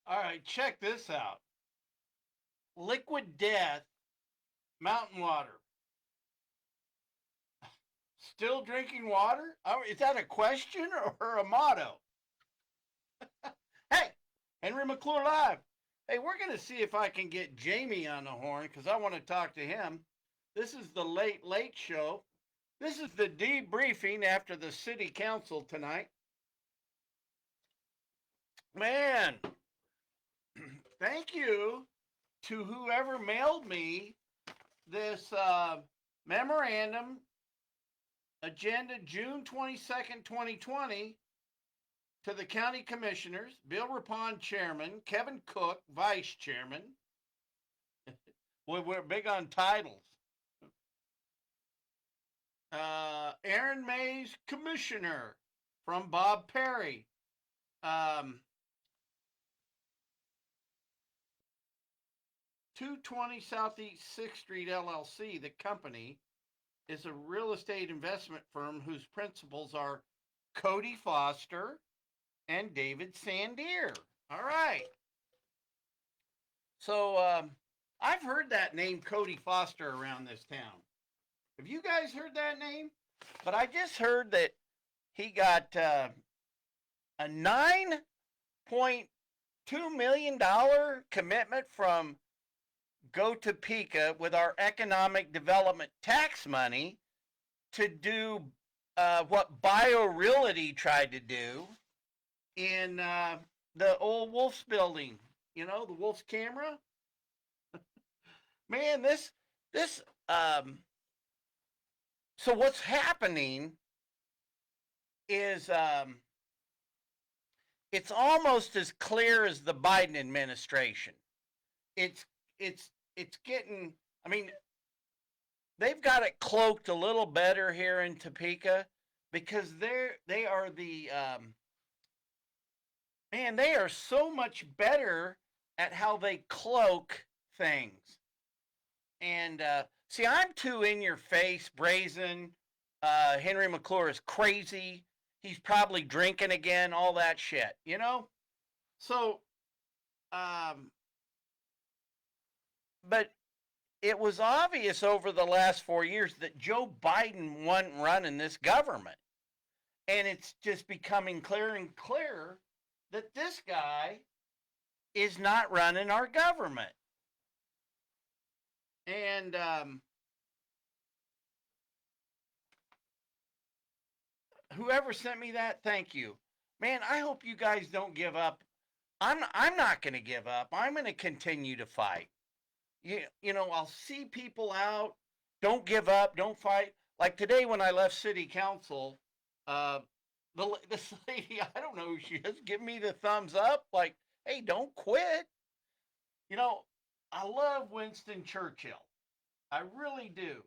All right, check this out. Liquid death, mountain water. Still drinking water? Is that a question or a motto? Hey, Henry McClure Live. Hey, we're going to see if I can get Jamie on the horn because I want to talk to him. This is the Late Late Show. This is the debriefing after the city council tonight. Man, thank you to whoever mailed me this memorandum, agenda June 22nd, 2020, to the county commissioners, Bill Rapon, chairman, Kevin Cook, vice chairman. We're big on titles. Aaron Mays, commissioner, from Bob Perry. Um, 220 Southeast 6th Street LLC, the company, is a real estate investment firm whose principals are Cody Foster and David Sandier. All right. So I've heard that name Cody Foster around this town. Have you guys heard that name? But I just heard that he got a $9.2 million commitment from Go Topeka with our economic development tax money to do what BioRealty tried to do in the old Wolf's building. You know, the Wolf's camera. Man, this so what's happening is it's almost as clear as the Biden administration. It's it's getting. I mean, they've got it cloaked a little better here in Topeka because they are the man. They are so much better at how they cloak things. And see, I'm too in your face, brazen. Henry McClure is crazy. He's probably drinking again, all that shit, you know? So, but it was obvious over the last 4 years that Joe Biden wasn't running this government. And it's just becoming clearer and clearer that this guy is not running our government. And whoever sent me that, thank you. Man, I hope you guys don't give up. I'm not going to give up. I'm going to continue to fight. You know, I'll see people out. Don't give up. Don't fight. Like today when I left city council, uh, this lady, I don't know who she is, give me the thumbs up. Like, hey, don't quit. You know, I love Winston Churchill. I really do.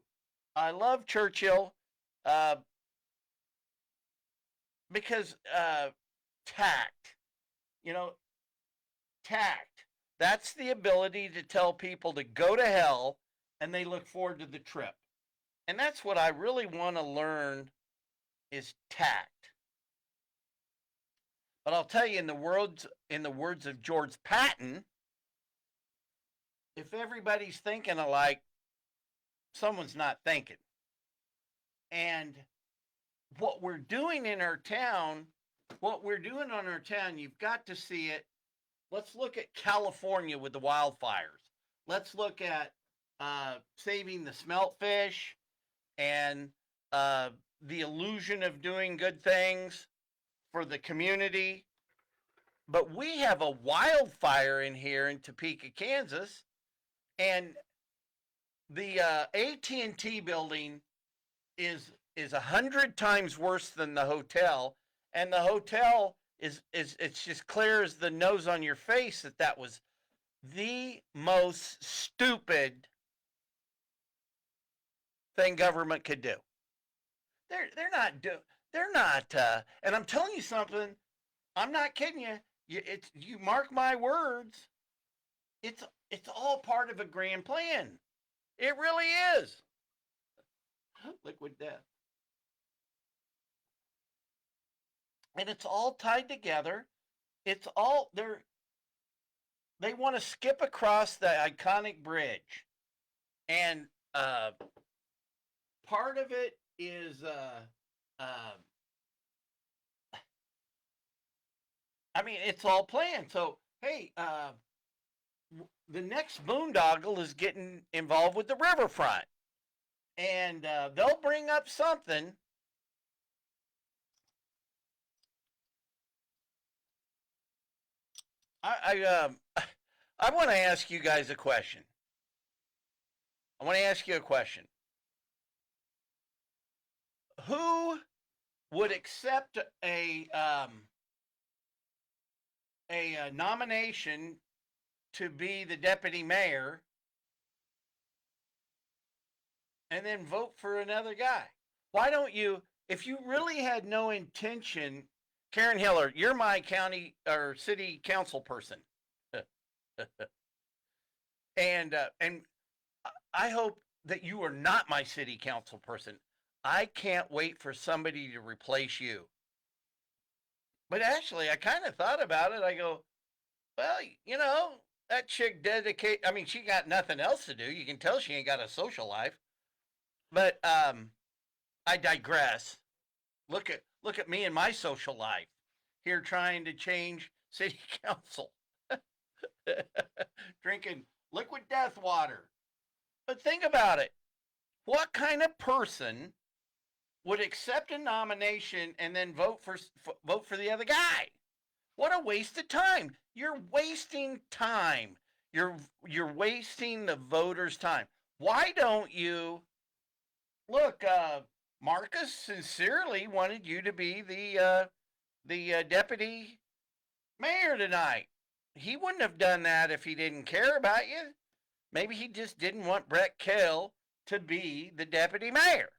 I love Churchill uh, because tact. You know, tact. That's the ability to tell people to go to hell and they look forward to the trip. And that's what I really want to learn is tact. But I'll tell you in the words of George Patton, if everybody's thinking alike, someone's not thinking. And what we're doing in our town, what we're doing on our town, you've got to see it. Let's look at California with the wildfires. Let's look at saving the smelt fish and the illusion of doing good things for the community. But we have a wildfire in here in Topeka, Kansas, and the AT&T building is 100 times worse than the hotel, and the hotel is it's just clear as the nose on your face that was the most stupid thing government could do. They're not and I'm telling you something. I'm not kidding you. You mark my words. It's all part of a grand plan. It really is. Liquid death. And it's all tied together. It's all there. they want to skip across the iconic bridge. And part of it is, I mean, it's all planned. So, hey, the next boondoggle is getting involved with the riverfront. And they'll bring up something. I want to ask you guys a question. I want to ask you a question. Who would accept a nomination to be the deputy mayor and then vote for another guy? Why don't you, if you really had no intention, Karen Hiller, you're my county or city council person. And I hope that you are not my city council person. I can't wait for somebody to replace you. But actually, I kind of thought about it. I go, well, you know, that chick I mean, she got nothing else to do. You can tell she ain't got a social life. But I digress. Look at me and my social life here trying to change city council. Drinking liquid death water. But think about it. What kind of person would accept a nomination and then vote for the other guy? What a waste of time. You're wasting time. You're wasting the voters' time. Why don't you look, Marcus sincerely wanted you to be the deputy mayor tonight. He wouldn't have done that if he didn't care about you. Maybe he just didn't want Brett Kell to be the deputy mayor.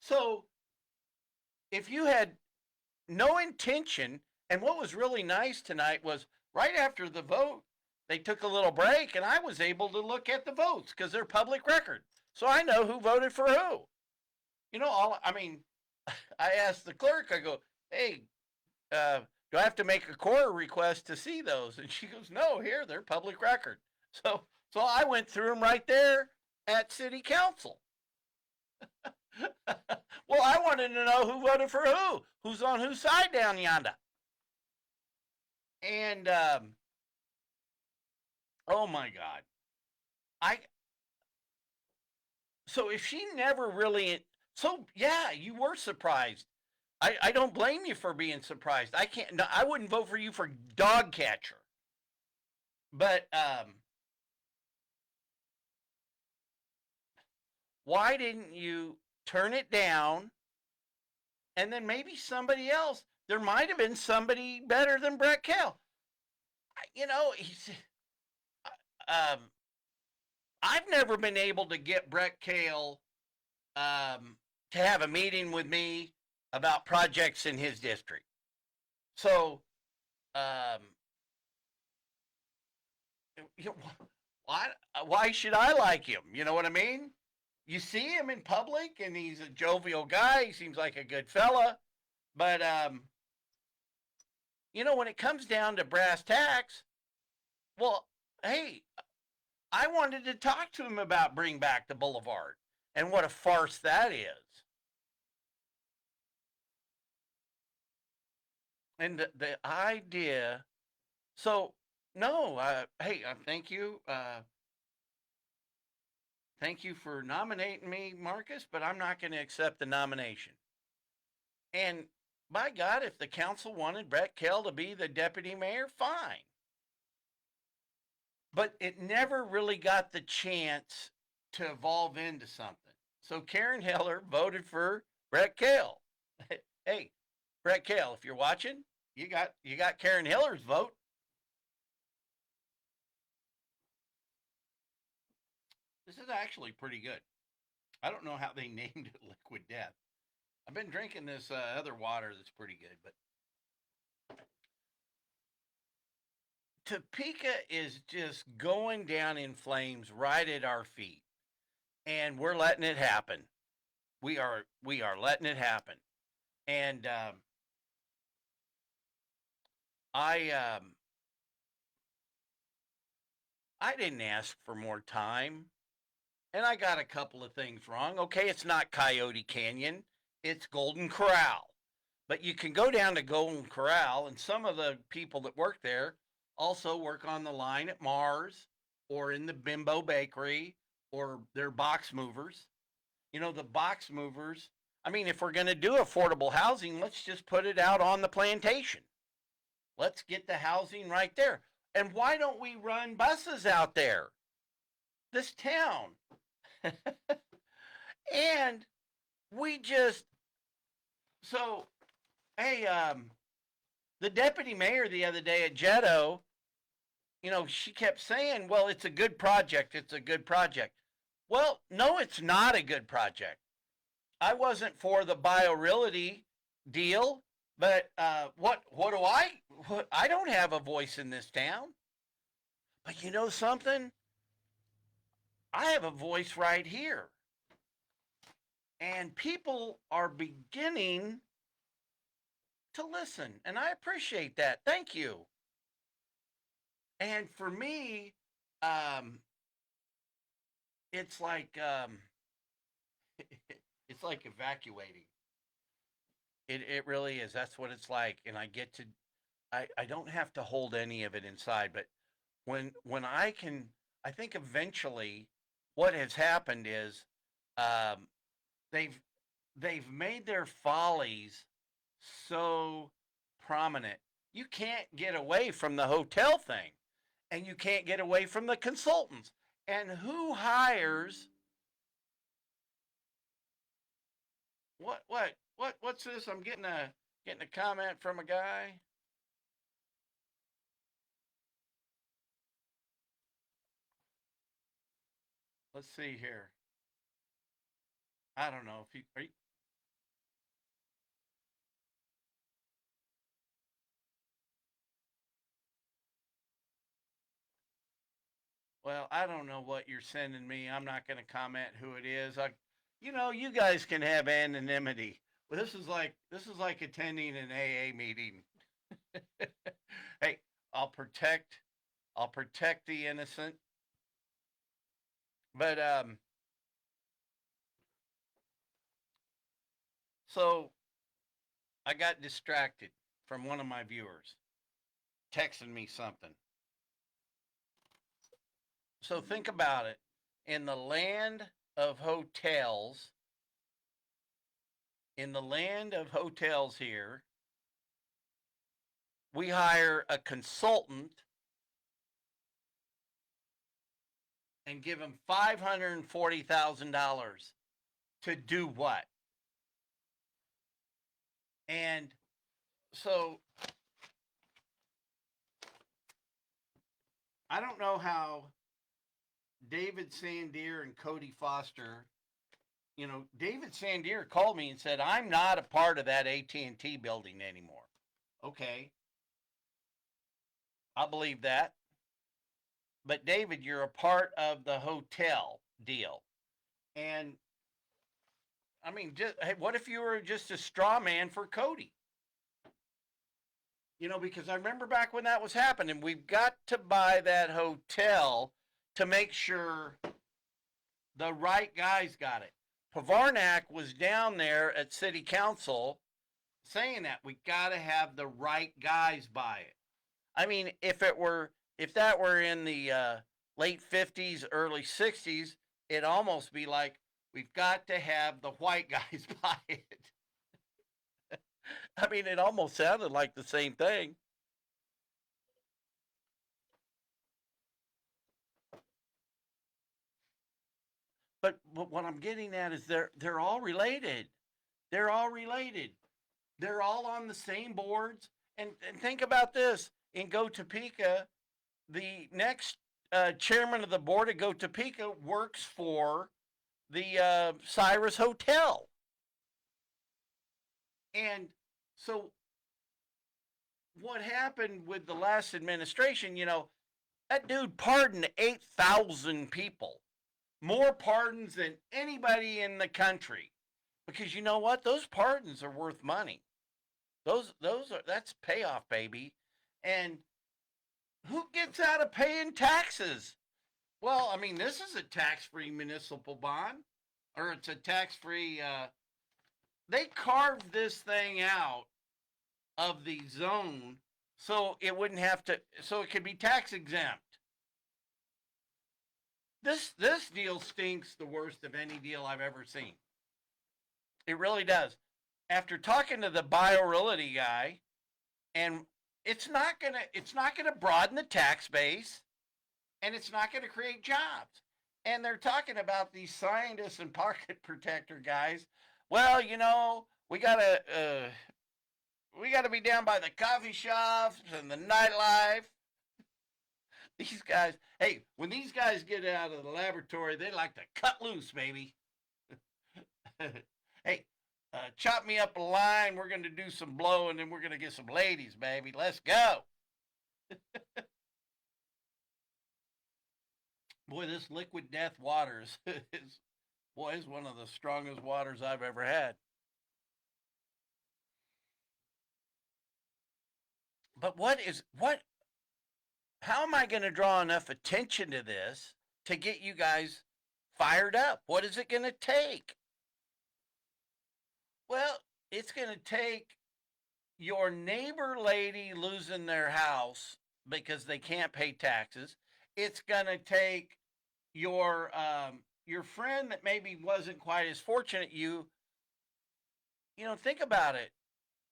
So if you had no intention, and what was really nice tonight was right after the vote, they took a little break and I was able to look at the votes because they're public record. So I know who voted for who. You know, I asked the clerk, I go, hey, do I have to make a core request to see those? And she goes, no, here, they're public record. So I went through them right there at city council. Well, I wanted to know who voted for who's on whose side down yonder. And, oh my God. So if she never really, so yeah, you were surprised. I don't blame you for being surprised. I wouldn't vote for you for dog catcher. But why didn't you turn it down? And then maybe somebody else. There might have been somebody better than Brett Kell. You know, I've never been able to get Brett Kell to have a meeting with me about projects in his district. So, you know, why should I like him? You know what I mean? You see him in public, and he's a jovial guy. He seems like a good fella. But, you know, when it comes down to brass tacks, well, hey, I wanted to talk to him about bring back the boulevard and what a farce that is. And the idea, so no, hey, thank you. Thank you for nominating me, Marcus, but I'm not going to accept the nomination. And by God, if the council wanted Brett Kell to be the deputy mayor, fine. But it never really got the chance to evolve into something. So Karen Heller voted for Brett Kell. Hey, Brett Kell, if you're watching, you got Karen Hiller's vote. This is actually pretty good. I don't know how they named it Liquid Death. I've been drinking this other water that's pretty good, but Topeka is just going down in flames right at our feet, and we're letting it happen. We are letting it happen, and I I didn't ask for more time. And I got a couple of things wrong. Okay, it's not Coyote Canyon, it's Golden Corral. But you can go down to Golden Corral, and some of the people that work there also work on the line at Mars or in the Bimbo Bakery, or they're box movers. You know, the box movers, I mean, if we're going to do affordable housing, let's just put it out on the plantation. Let's get the housing right there. And why don't we run buses out there? This town. And we just, so, hey, the deputy mayor the other day at Jetto, you know, she kept saying, well, it's a good project. It's a good project. Well, no, it's not a good project. I wasn't for the BioRealty deal, but what do I don't have a voice in this town. But you know something? I have a voice right here. And people are beginning to listen, and I appreciate that. Thank you. And for me, it's like it's like evacuating. It really is. That's what it's like. And I get to I don't have to hold any of it inside, but when I think eventually what has happened is um, they've they've made their follies so prominent. You can't get away from the hotel thing, and you can't get away from the consultants. And who hires what's this? I'm getting a comment from a guy. Let's see here. I don't know if you. Well, I don't know what you're sending me. I'm not going to comment who it is. You guys can have anonymity. Well, this is like attending an AA meeting. Hey, I'll protect I'll protect the innocent. But so I got distracted from one of my viewers texting me something. So think about it. In the land of hotels, in the land of hotels here, we hire a consultant and give him $540,000 to do what? And so I don't know how David Sandier and Cody Foster, David Sandier called me and said, I'm not a part of that AT&T building anymore. Okay. I'll believe that. But David, you're a part of the hotel deal. And I mean, hey, what if you were just a straw man for Cody? Because I remember back when that was happening, we've got to buy that hotel to make sure the right guys got it. Pavarnak was down there at city council saying that we got to have the right guys buy it. I mean, if that were in the late 50s, early 60s, it'd almost be like we've got to have the white guys buy it. I mean, it almost sounded like the same thing. But what I'm getting at is they're all related. They're all related. They're all on the same boards. And think about this. In Go Topeka, the next chairman of the board of Go Topeka works for the Cyrus Hotel. And so what happened with the last administration, that dude pardoned 8,000 people. More pardons than anybody in the country. Because you know what? Those pardons are worth money. That's payoff, baby. And who gets out of paying taxes? Well, I mean, this is a tax-free municipal bond, or it's a tax-free. They carved this thing out of the zone so it wouldn't have to, so it could be tax exempt. This deal stinks the worst of any deal I've ever seen. It really does. After talking to the BioRealty guy, and it's not gonna broaden the tax base, and it's not gonna create jobs. And they're talking about these scientists and pocket protector guys. Well, we gotta be down by the coffee shops and the nightlife. These guys, hey, when these guys get out of the laboratory, they like to cut loose, baby. Hey, chop me up a line. We're going to do some blow, and then we're going to get some ladies, baby. Let's go. Boy, this liquid death water is one of the strongest waters I've ever had. But how am I going to draw enough attention to this to get you guys fired up? What is it going to take? Well, it's going to take your neighbor lady losing their house because they can't pay taxes. It's going to take your friend that maybe wasn't quite as fortunate. Think about it.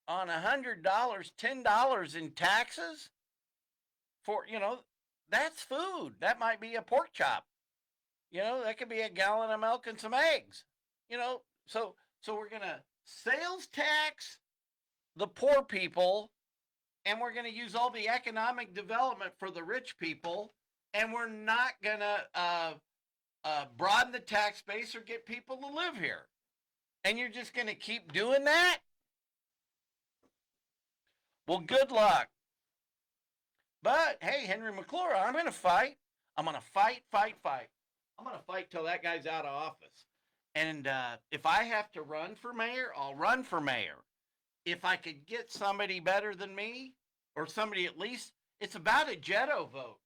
On $100, $10 in taxes for that's food. That might be a pork chop. That could be a gallon of milk and some eggs. So we're gonna sales tax the poor people, and we're gonna use all the economic development for the rich people, and we're not gonna broaden the tax base or get people to live here. And you're just gonna keep doing that? Well, good luck. But hey, Henry McClure, I'm gonna fight. I'm gonna fight, fight, fight. I'm gonna fight till that guy's out of office. And if I have to run for mayor, I'll run for mayor. If I could get somebody better than me, or somebody at least, it's about a Jetto vote.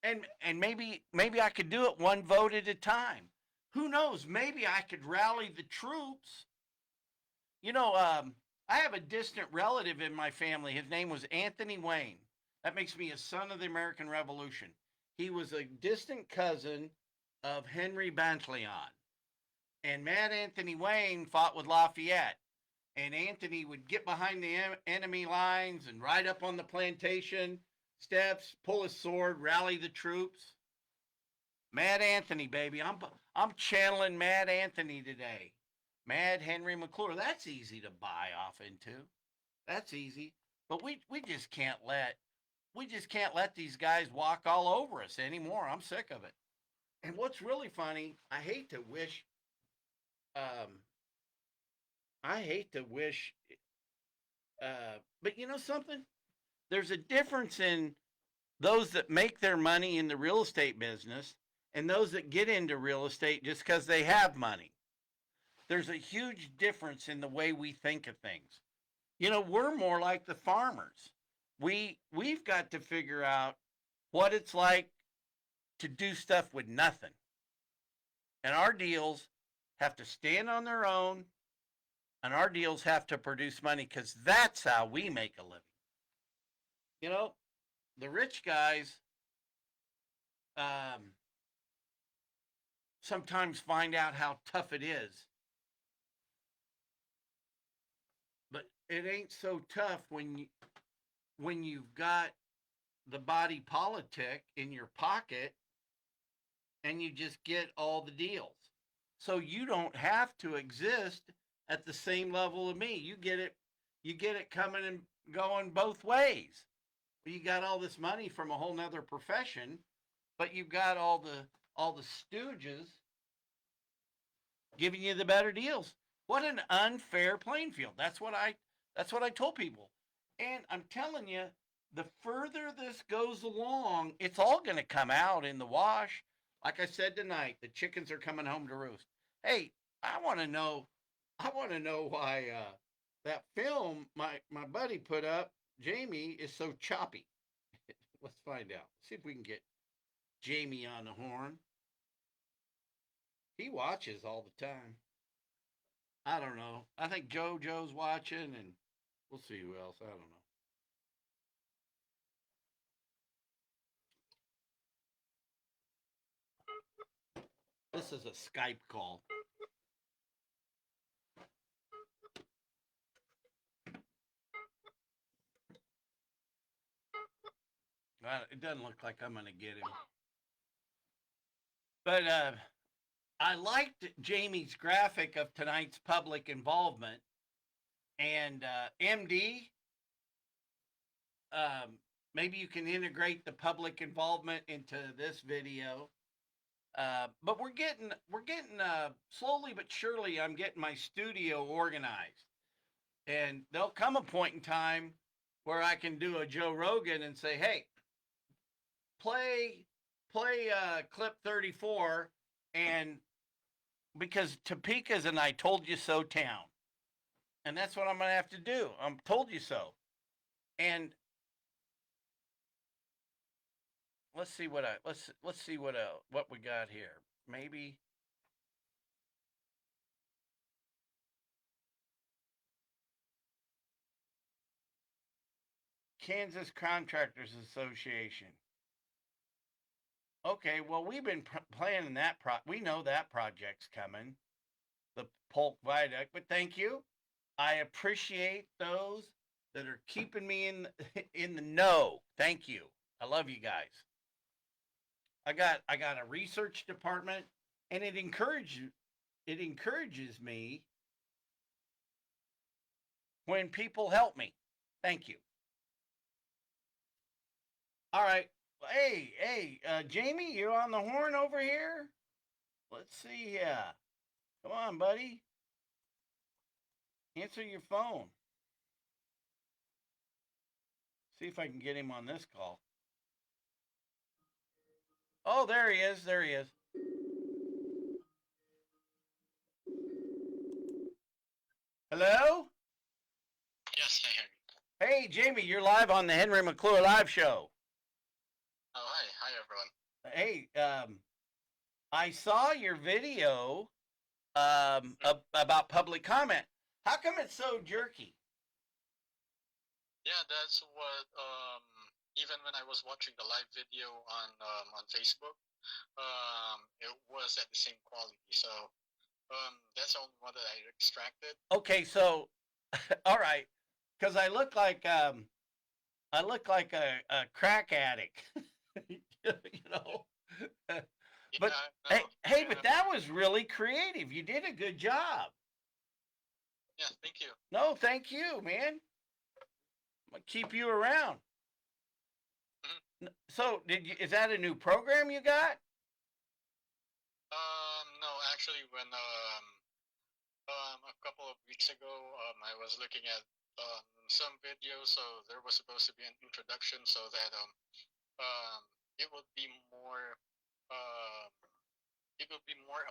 And maybe I could do it one vote at a time. Who knows? Maybe I could rally the troops. I have a distant relative in my family. His name was Anthony Wayne. That makes me a son of the American Revolution. He was a distant cousin of Henry Bantleon. And Mad Anthony Wayne fought with Lafayette. And Anthony would get behind the enemy lines and ride up on the plantation steps, pull his sword, rally the troops. Mad Anthony, baby. I'm channeling Mad Anthony today. Mad Henry McClure. That's easy to buy off into. That's easy. But we just can't let these guys walk all over us anymore. I'm sick of it. And what's really funny, I hate to wish but you know something? There's a difference in those that make their money in the real estate business and those that get into real estate just because they have money. There's a huge difference in the way we think of things. We're more like the farmers. We've got to figure out what it's like to do stuff with nothing. And our deals have to stand on their own, and our deals have to produce money because that's how we make a living. The rich guys sometimes find out how tough it is. But it ain't so tough when you've got the body politic in your pocket and you just get all the deals. So you don't have to exist at the same level of me. You get it coming and going both ways. You got all this money from a whole nother profession, but you've got all the stooges giving you the better deals. What an unfair playing field. That's what I told people. And I'm telling you, the further this goes along, it's all going to come out in the wash. Like I said tonight, the chickens are coming home to roost. Hey, I want to know why that film my buddy put up, Jamie, is so choppy. Let's find out. See if we can get Jamie on the horn. He watches all the time. I don't know. I think JoJo's watching, and we'll see who else. I don't know. This is a Skype call. It doesn't look like I'm going to get him. But I liked Jamie's graphic of tonight's public involvement. And MD, maybe you can integrate the public involvement into this video. But we're getting slowly but surely, I'm getting my studio organized. And there'll come a point in time where I can do a Joe Rogan and say, hey, play clip 34, and because Topeka's an I told you so town. And that's what I'm going to have to do. I'm told you so. And let's see what we got here. Maybe Kansas Contractors Association. Okay, well, we've been planning that. We know that project's coming, the Polk Viaduct. But thank you. I appreciate those that are keeping me in the know. Thank you. I love you guys. I got a research department, and it encourages me when people help me. Thank you. All right. Hey, Jamie, you on the horn over here? Let's see here. Come on, buddy. Answer your phone. See if I can get him on this call. Oh, there he is. There he is. Hello? Yes, I hear you. Hey, Jamie, you're live on the Henry McClure live show. Oh, hi. Hi, everyone. Hey, I saw your video about public comment. How come it's so jerky? Yeah, that's what, even when I was watching the live video on Facebook, it was at the same quality. So, that's the only one that I extracted. Okay, so, all right, because I look like a crack addict, you know. But no, hey, but that was really creative. You did a good job. Yeah, thank you. No, thank you, man. I'm gonna keep you around. Mm-hmm. So, is that a new program you got? No, actually, when a couple of weeks ago, I was looking at some videos, so there was supposed to be an introduction, so that it would be more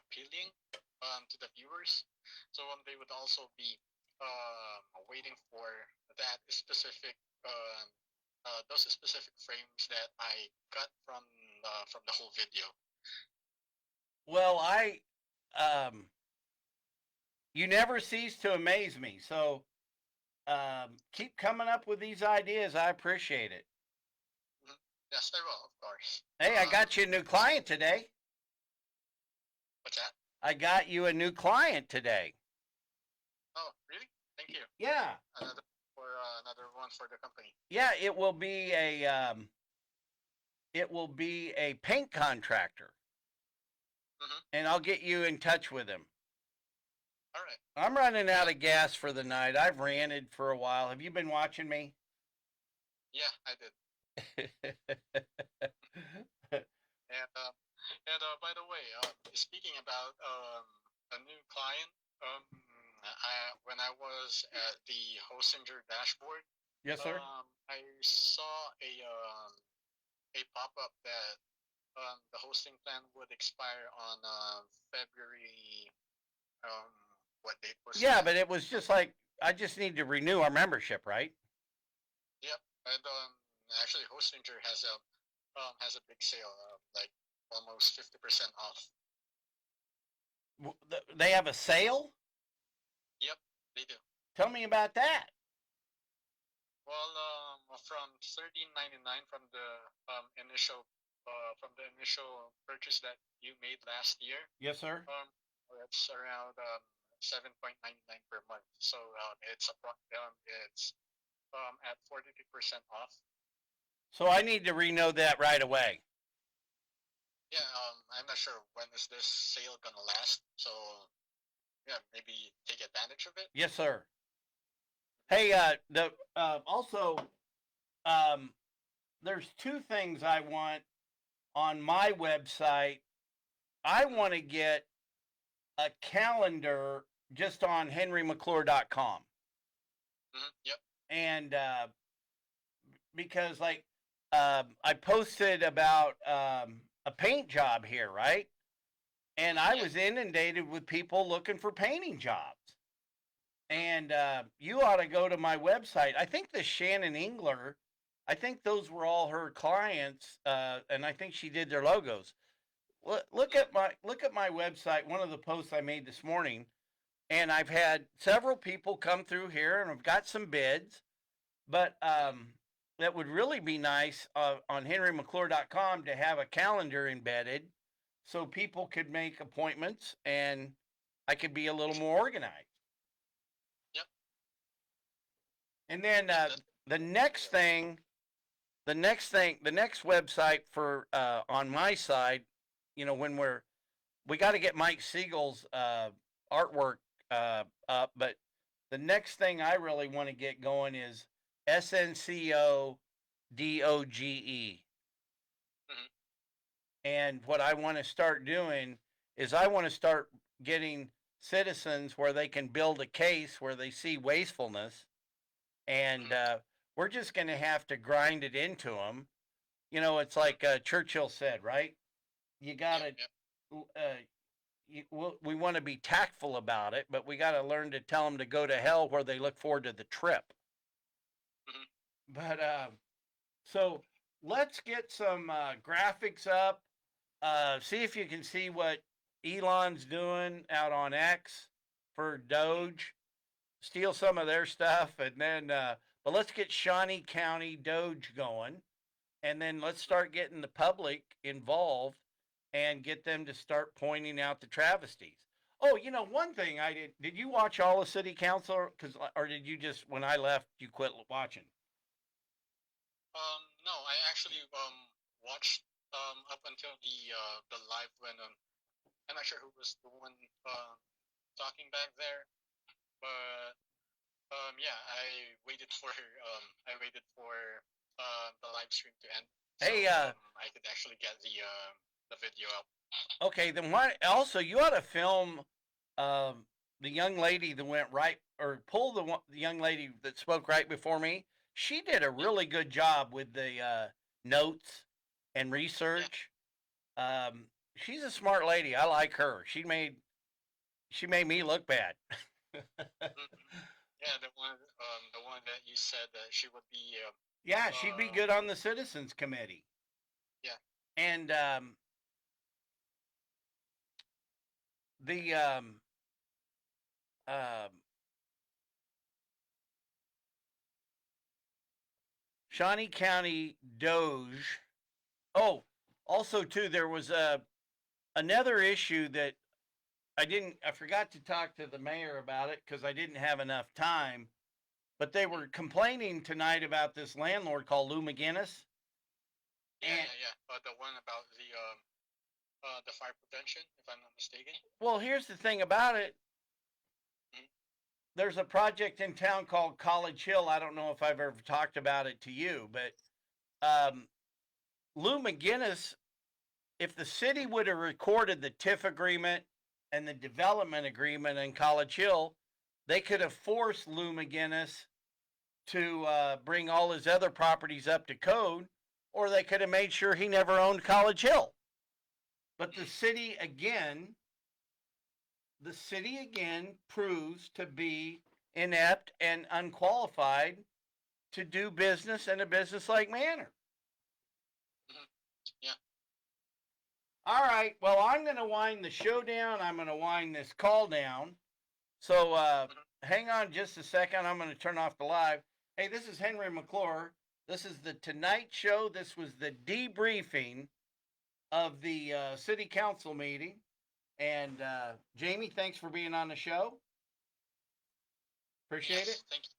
appealing to the viewers. So they would also be waiting for that specific those specific frames that I cut from the whole video. Well, you never cease to amaze me. So keep coming up with these ideas. I appreciate it. Yes, I will, of course. Hey, I got you a new client today. What's that? I got you a new client today. Oh, really? Thank you. Yeah. Another one for the company. Yeah, it will be a paint contractor. Mm-hmm. And I'll get you in touch with him. All right. I'm running out of gas for the night. I've ranted for a while. Have you been watching me? Yeah, I did. And by the way, speaking about a new client, when I was at the Hostinger dashboard, yes, sir. I saw a pop-up that the hosting plan would expire on February. What date was? Yeah, but it was just like I just need to renew our membership, right? Yep, and actually, Hostinger has a big sale, like almost 50% off. They have a sale? Yep, they do. Tell me about that. Well, from $13.99 from the initial purchase that you made last year, Yes, sir. that's around 7.99 per month. So it's at 43% off. So I need to renew that right away. Yeah, I'm not sure when is this sale gonna last. So yeah, maybe take advantage of it. Yes, sir. Hey, also, there's two things I want on my website. I want to get a calendar just on henrymcclure.com. Yep. And because like I posted about a paint job here, right? And I was inundated with people looking for painting jobs. And you ought to go to my website. I think the Shannon Engler, I think those were all her clients, and I think she did their logos. Look at my website. One of the posts I made this morning, and I've had several people come through here, and I've got some bids. But that would really be nice on henrymcclure.com to have a calendar embedded, so people could make appointments, and I could be a little more organized. And then the next website for on my side, you know, when we got to get Mike Siegel's artwork up, but the next thing I really want to get going is SNCODOGE. And what I want to start doing is I want to start getting citizens where they can build a case where they see wastefulness. And we're just going to have to grind it into them. You know, it's like Churchill said, right? You got to, we want to be tactful about it, but we got to learn to tell them to go to hell where they look forward to the trip. But so let's get some graphics up. See if you can see what Elon's doing out on X for Doge. Steal some of their stuff, and then but let's get Shawnee County Doge going, and then let's start getting the public involved and get them to start pointing out the travesties. Oh, you know, one thing I did you watch all the city council, or did you just, when I left, you quit watching? No, I actually watched up until the live when I'm not sure who was the one talking back there. But yeah, I waited for the live stream to end. Hey, so, I could actually get the video up. Okay, then why? Also, you ought to film the young lady that went right, or pull the young lady that spoke right before me. She did a really good job with the notes and research. She's a smart lady. I like her. She made me look bad. Yeah, the one that you said that she would be. Yeah, she'd be good on the citizens committee. Yeah. And the Shawnee County Doge. Oh, also too, there was another issue that I forgot to talk to the mayor about it because I didn't have enough time. But they were complaining tonight about this landlord called Lou McGinnis. Yeah. The one about the fire prevention, if I'm not mistaken. Well, here's the thing about it. There's a project in town called College Hill. I don't know if I've ever talked about it to you, but Lou McGinnis, if the city would have recorded the TIF agreement and the development agreement in College Hill, they could have forced Lou McGinnis to bring all his other properties up to code, or they could have made sure he never owned College Hill. But the city again proves to be inept and unqualified to do business in a business-like manner. Yeah. All right. Well, I'm going to wind the show down. I'm going to wind this call down. So hang on just a second. I'm going to turn off the live. Hey, this is Henry McClure. This is the Tonight Show. This was the debriefing of the city council meeting. And Jamie, thanks for being on the show. Appreciate Yes, it. thank you.